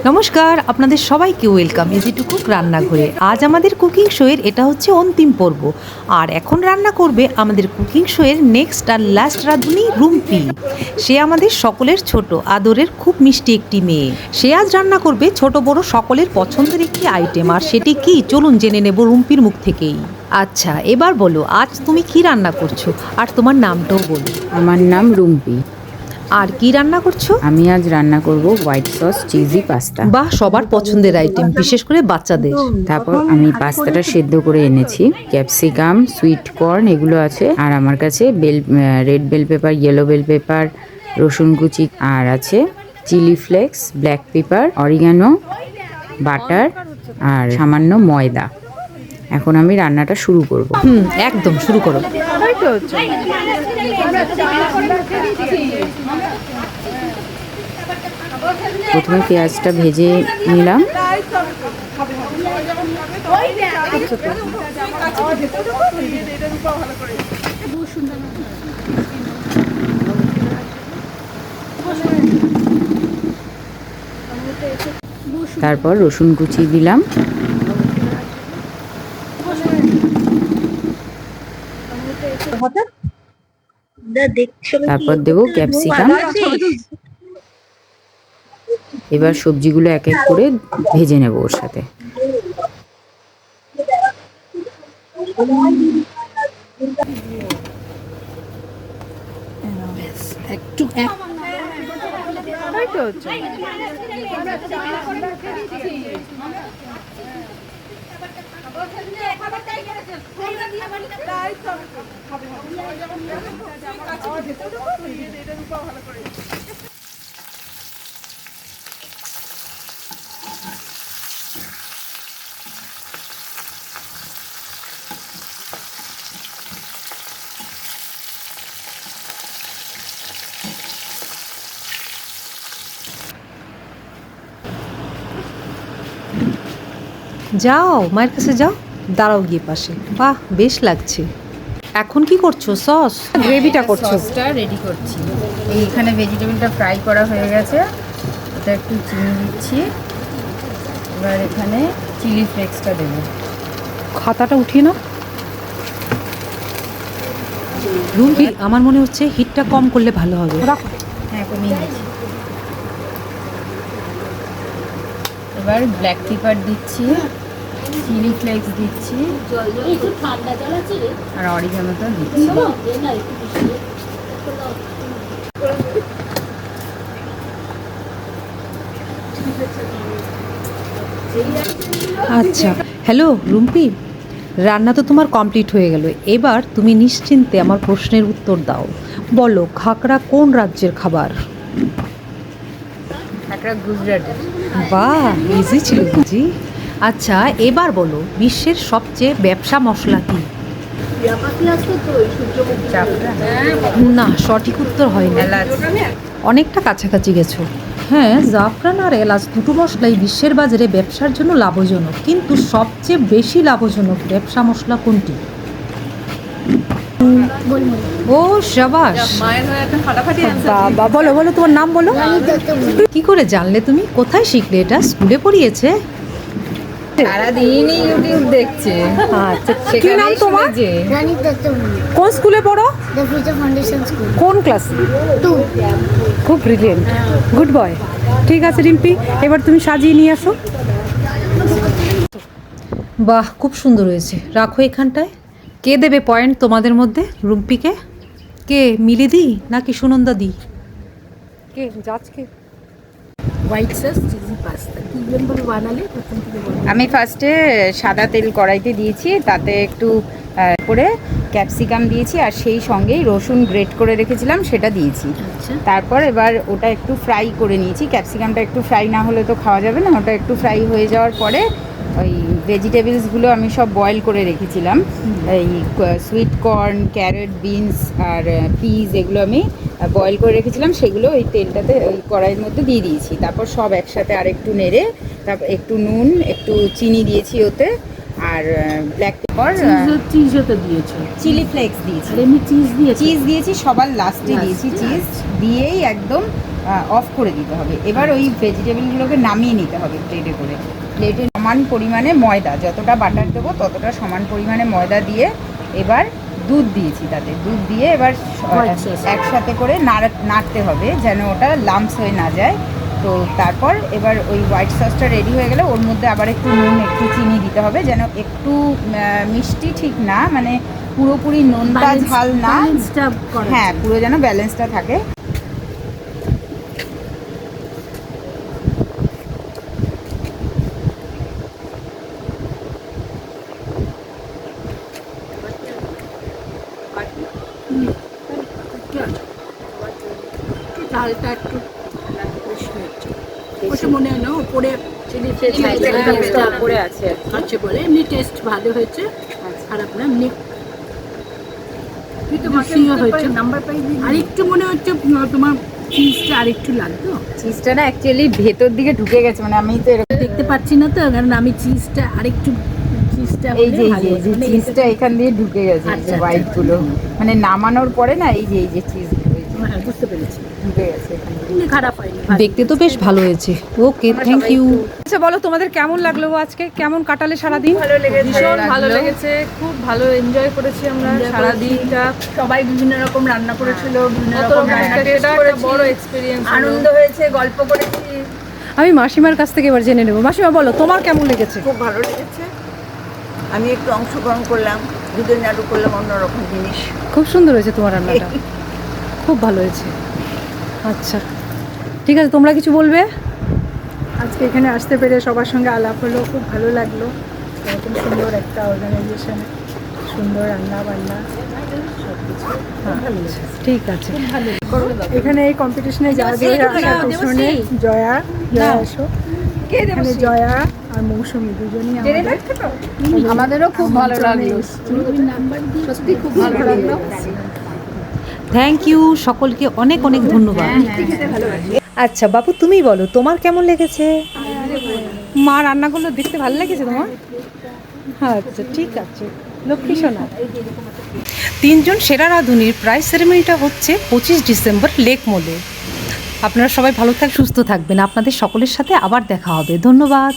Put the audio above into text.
নমস্কার, আপনাদের সবাইকে ওয়েলকাম ইজি কুক রান্নাঘরে। আজ আমাদের কুকিং শোয়ের এটা হচ্ছে অন্তিম পর্ব। আর এখন রান্না করবে আমাদের কুকিং শোয়ের নেক্সট আর লাস্ট রাঁধুনি রুম্পি। সে আমাদের সকলের ছোট আদরের খুব মিষ্টি একটি মেয়ে। সে আজ রান্না করবে ছোট বড় সকলের পছন্দের একটি আইটেম। আর সেটি কি, চলুন জেনে নেব রুম্পির মুখ থেকেই। আচ্ছা, এবার বলো আজ তুমি কি রান্না করছো, আর তোমার নামটাও বলো। আমার নাম রুম্পি। আর কি রান্না করছো? আমি আজ রান্না করব হোয়াইট সস চিজি পাস্তা। বাহ, সবার পছন্দের আইটেম, বিশেষ করে বাচ্চাদের। তারপর আমি পাস্তাটা সেদ্ধ করে এনেছি। ক্যাপসিকাম, সুইট কর্ন এগুলো আছে। আর আমার কাছে red bell pepper, yellow bell pepper, রসুন কুচি, আর আছে chilli flakes, black pepper, oregano, butter আর সামান্য ময়দা। এখন আমি রান্নাটা শুরু করব। একদম শুরু করো। প্রথমে পেঁয়াজটা ভেজে নিলাম। তারপর রসুন কুচি দিলাম। তারপর দেবো ক্যাপসিকাম। এবার সবজিগুলো এক এক করে ভেজে নেব ওর সাথে। যাও মায়ের কাছে যাও, দাঁড়াও গিয়ে পাশে। বাহ, বেশ লাগছে। এখন কি করছো? সস গ্রেভিটা করছো? সসটা রেডি করছি। এইখানে ভেজিটেবলটা ফ্রাই করা হয়ে গেছে, এটা একটু চিনি দিচ্ছি। এবার এখানে চিলি ফ্লেক্সটা দেবো। খাতাটা উঠিয়ে নাও। রুম্পি, আমার মনে হচ্ছে হিটটা কম করলে ভালো হবে। হ্যাঁ, কমিয়ে দিচ্ছি। এবার ব্ল্যাক পেপার দিচ্ছি, চিলি ফ্লেক্স দিচ্ছি, আর অরিগানোটা দিচ্ছি। আচ্ছা, হ্যালো রুম্পি, রান্না তো তোমার কমপ্লিট হয়ে গেল। এবার তুমি নিশ্চিন্তে আমার প্রশ্নের উত্তর দাও। বলো, খাকড়া কোন রাজ্যের খাবার? একটা গুজরাটের। বাহ, ইজি ছিল বুঝি। আচ্ছা, এবার বলো বিশ্বের সবচেয়ে ব্যবসা মশলা কি? না, সঠিক উত্তর হয় না। অনেকটা কাছাকাছি গেছো। হ্যাঁ, জাফরান আর এলাচ দুটো মশলাই বিশ্বের বাজারে ব্যবসার জন্য লাভজনক, কিন্তু সবচেয়ে বেশি লাভজনক ব্যবসা মশলা কোনটি? ও শাবাশ, বাবা। বলো বলো, তোমার নাম বলো। কি করে জানলে তুমি? কোথায় শিখলে এটা? স্কুলে পড়িয়েছে? সারাদিনই ইউটিউব দেখছে। আচ্ছা, কি নাম তোমার? রানী দত্তভূমি, কোন স্কুলে পড়ো? দ্য ফিউচার ফাউন্ডেশন স্কুল, কোন ক্লাস? 2। খুব ব্রিলিয়েন্ট, গুড বয়। ঠিক আছে রিম্পি, এবার তুমি সাজিয়ে নিয়ে আসো। বাহ, খুব সুন্দর হয়েছে। রাখো এখানটায়। কে দেবে পয়েন্ট তোমাদের মধ্যে রুম্পিকে? কে, মিলিদি নাকি সুনন্দা দি? কে জাজকে? হোয়াইট সস চিজি পাস্তা কিভাবে বানালে প্রথম থেকে বলো। আমি ফার্স্টে সাদা তেল কড়াইতে দিয়েছি, তাতে একটু করে ক্যাপসিকাম দিয়েছি, আর সেই সঙ্গেই রসুন গ্রেট করে রেখেছিলাম সেটা দিয়েছি। তারপর এবার ওটা একটু ফ্রাই করে নিয়েছি। ক্যাপসিকামটা একটু ফ্রাই না হলে তো খাওয়া যাবে না। ওটা একটু ফ্রাই হয়ে যাওয়ার পরে ওই ভেজিটেবলসগুলো আমি সব বয়েল করে রেখেছিলাম। এই সুইট কর্ন, ক্যারট, বিনস আর পিস এগুলো আমি বয়েল করে রেখেছিলাম, সেগুলো ওই তেলটাতে ওই কড়াইয়ের মধ্যে দিয়ে দিয়েছি। তারপর সব একসাথে আর একটু নেড়ে, তারপর একটু নুন, একটু চিনি দিয়েছি ওতে, আর ব্ল্যাক পেপার, চিজও তো দিয়েছো, চিলি ফ্লেক্স দিয়েছি। আর এমনি চিজ দিয়েছি। চিজ দিয়েছি সবার লাস্টে দিয়েছি। চিজ দিয়েই একদম অফ করে দিতে হবে। এবার ওই ভেজিটেবলগুলোকে নামিয়ে নিতে হবে প্লেটে করে। প্লেটে সমান পরিমাণে ময়দা, যতটা বাটার দেবো ততটা সমান পরিমাণে ময়দা দিয়ে এবার দুধ দিয়েছি, তাতে দুধ দিয়ে এবার একসাথে করে নাড়তে হবে যেন ওটা লাম্পস হয়ে না যায়। তো তারপর এবার ওই হোয়াইট সসটা রেডি হয়ে গেলে ওর মধ্যে আবার একটু নুন একটু চিনি দিতে হবে, যেন একটু মিষ্টি ঠিক না, মানে পুরোপুরি নোনতা ঝাল না, হ্যাঁ পুরো যেন ব্যালেন্সটা থাকে। ঝালটা একটু বেশি হচ্ছে, ওটা মনে হয় না ওপরে চিলি করে আছে আছে বলে। এমনি টেস্ট ভালো হয়েছে, খারাপ না, এমনি হয়েছে। নাম্বার পাই আর একটু মনে হচ্ছে তোমার চিজটা আর একটু লাগতো। চিজটা না অ্যাকচুয়ালি ভেতর দিকে ঢুকে গেছে, মানে আমি তো এরকম দেখতে পাচ্ছি না তো, কারণ আমি চিজটা আরেকটু এই যে চিজটা এখান দিয়ে ঢুকে গেছে, এই যে হোয়াইট গুলো মানে নামানোর পরে না এই যে চিজ বুঝতে পেরেছি, ঢুকে গেছে এখানে। খারাপ হয়নি, দেখতে তো বেশ ভালো হয়েছে। ওকে, থ্যাংক ইউ। আচ্ছা বলো, তোমাদের কেমন লাগলো আজকে? কেমন কাটালে সারাদিন? ভীষণ ভালো লেগেছে, খুব ভালো এনজয় করেছি আমরা সারা দিনটা। সবাই বিভিন্ন রকম রান্না করেছিল, বিভিন্ন কত রকম রকম রান্না একটা টেস্ট সেটা একটা করেছি, বড় এক্সপেরিয়েন্স আনন্দ হয়েছে, গল্প করেছি। আমি মাসিমার কাছ থেকে এবার জেনে নেবো। মাসিমা বলো, তোমার কেমন লেগেছে? খুব ভালো লেগেছে। আমি একটু অংশগ্রহণ করলাম, দুধের নাড়ু করলাম, অন্যরকম জিনিস। খুব সুন্দর হয়েছে তোমার রান্নাটা, খুব ভালো হয়েছে। আচ্ছা ঠিক আছে, তোমরা কিছু বলবে? আজকে এখানে আসতে পেরে সবার সঙ্গে আলাপ হলো, খুব ভালো লাগলো। এরকম সুন্দর একটা অর্গানাইজেশন, সুন্দর রান্না বান্না সব কিছু ভালো লেগেছে। ঠিক আছে, এখানে এই কম্পিটিশনে যাওয়া দিয়ে শুনে জয়া আসো, এখানে জয়া আর মৌসুমী দুজনই আমাদেরও খুব ভালো লাগলো, সত্যি খুব ভালো লাগলো। থ্যাংক ইউ সকলকে, অনেক অনেক ধন্যবাদ। আচ্ছা বাবু, তুমি বলো তোমার কেমন লেগেছে? মা রান্নাগুলো দেখতে ভালো লেগেছে তোমার? আচ্ছা ঠিক আছে, লক্ষ্মী সোনা। 3 জন সেরা রাঁধুনির প্রাইজ সেরেমনিটা হচ্ছে 25 ডিসেম্বর লেক মলে। আপনারা সবাই ভালো সুস্থ থাকবেন। আপনাদের সকলের সাথে আবার দেখা হবে। ধন্যবাদ।